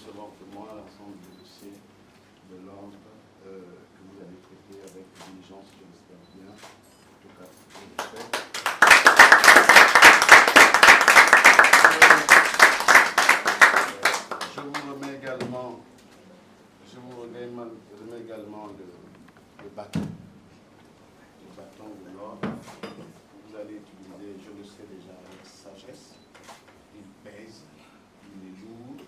devant moi l'ensemble des dossiers de l'ordre que vous allez traiter avec diligence, je l'espère bien. En tout cas, je le fais. Je vous remets également, le bâton. Le bâton de l'ordre. Vous allez utiliser, je le sais déjà, avec sagesse. Il pèse, il est lourd.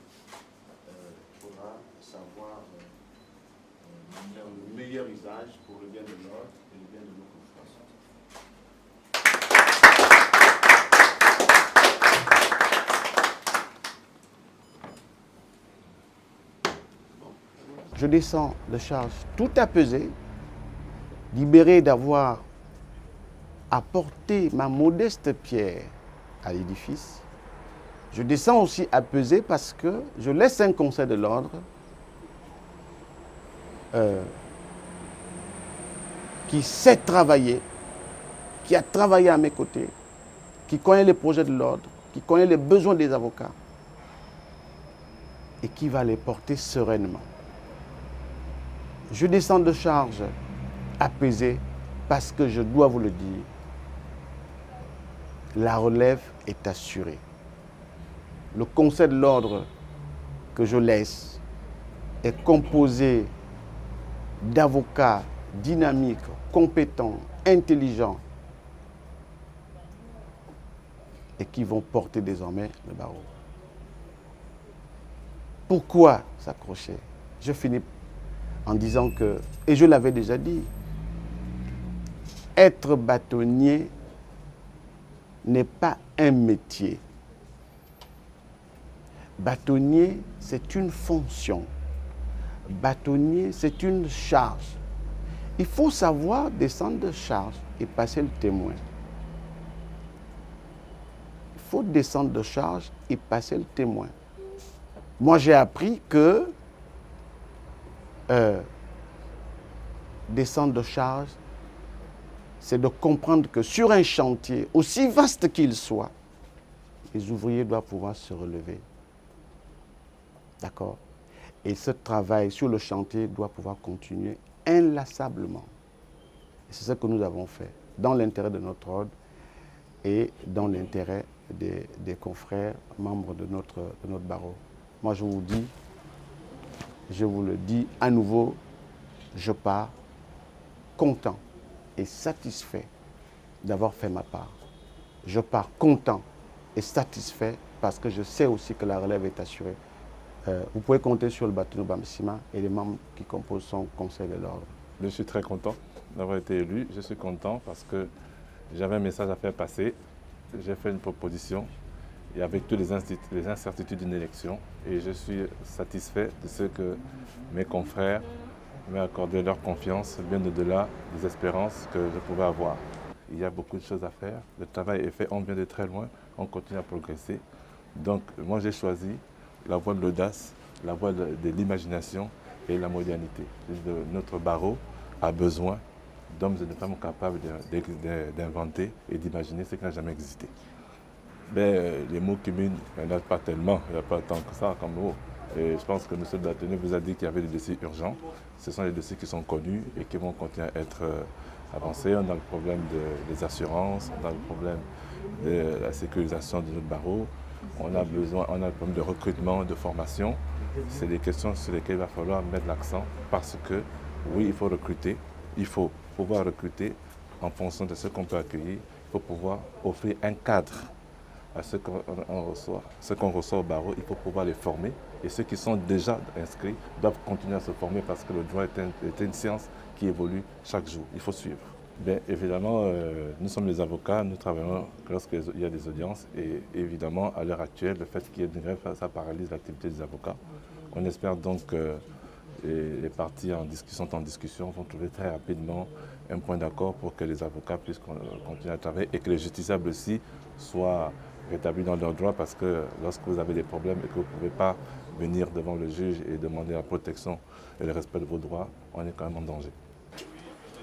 Il faudra savoir faire le meilleur usage pour le bien de l'ordre et le bien de nos confrères. Je descends de charge tout apaisé, libéré d'avoir apporté ma modeste pierre à l'édifice. Je descends aussi apaisé parce que je laisse un conseil de l'ordre qui sait travailler, qui a travaillé à mes côtés, qui connaît les projets de l'ordre, qui connaît les besoins des avocats et qui va les porter sereinement. Je descends de charge apaisé parce que je dois vous le dire, la relève est assurée. Le conseil de l'ordre que je laisse est composé d'avocats dynamiques, compétents, intelligents et qui vont porter désormais le barreau. Pourquoi s'accrocher? Je finis en disant que, et je l'avais déjà dit, être bâtonnier n'est pas un métier. Bâtonnier, c'est une fonction. Bâtonnier, c'est une charge. Il faut savoir descendre de charge et passer le témoin. Il faut descendre de charge et passer le témoin. Moi, j'ai appris que descendre de charge, c'est de comprendre que sur un chantier, aussi vaste qu'il soit, les ouvriers doivent pouvoir se relever. D'accord? Et ce travail sur le chantier doit pouvoir continuer inlassablement. Et c'est ce que nous avons fait, dans l'intérêt de notre ordre et dans l'intérêt des confrères membres de notre barreau. Moi, je vous dis, je vous le dis à nouveau, je pars content et satisfait d'avoir fait ma part. Je pars content et satisfait parce que je sais aussi que la relève est assurée. Vous pouvez compter sur le bâtonnier Bamsima et les membres qui composent son conseil de l'ordre. Je suis très content d'avoir été élu. Je suis content parce que j'avais un message à faire passer. J'ai fait une proposition et avec toutes les incertitudes d'une élection. Et je suis satisfait de ce que mes confrères m'ont accordé leur confiance, bien au-delà des espérances que je pouvais avoir. Il y a beaucoup de choses à faire. Le travail est fait, on vient de très loin, on continue à progresser. Donc moi j'ai choisi la voie de l'audace, la voie de l'imagination et la modernité. Notre barreau a besoin d'hommes et de femmes capables d'inventer et d'imaginer ce qui n'a jamais existé. Mais les mots communs, il n'y en a pas tellement, il n'y a pas tant que ça comme mots. Et je pense que M. le bâtonnier vous a dit qu'il y avait des dossiers urgents. Ce sont des dossiers qui sont connus et qui vont continuer à être avancés. On a le problème des assurances, on a le problème de la sécurisation de notre barreau. On a le problème de recrutement, de formation. C'est des questions sur lesquelles il va falloir mettre l'accent parce que, oui, il faut recruter. Il faut pouvoir recruter en fonction de ce qu'on peut accueillir. Il faut pouvoir offrir un cadre à ce qu'on reçoit. Ce qu'on reçoit au barreau, il faut pouvoir les former. Et ceux qui sont déjà inscrits doivent continuer à se former parce que le droit est une science qui évolue chaque jour. Il faut suivre. Bien, évidemment, nous sommes les avocats, nous travaillons lorsqu'il y a des audiences et évidemment, à l'heure actuelle, le fait qu'il y ait une grève, ça paralyse l'activité des avocats. On espère donc que les parties sont en discussion vont trouver très rapidement un point d'accord pour que les avocats puissent continuer à travailler et que les justiciables aussi soient rétablis dans leurs droits parce que lorsque vous avez des problèmes et que vous ne pouvez pas venir devant le juge et demander la protection et le respect de vos droits, on est quand même en danger.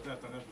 Attendez.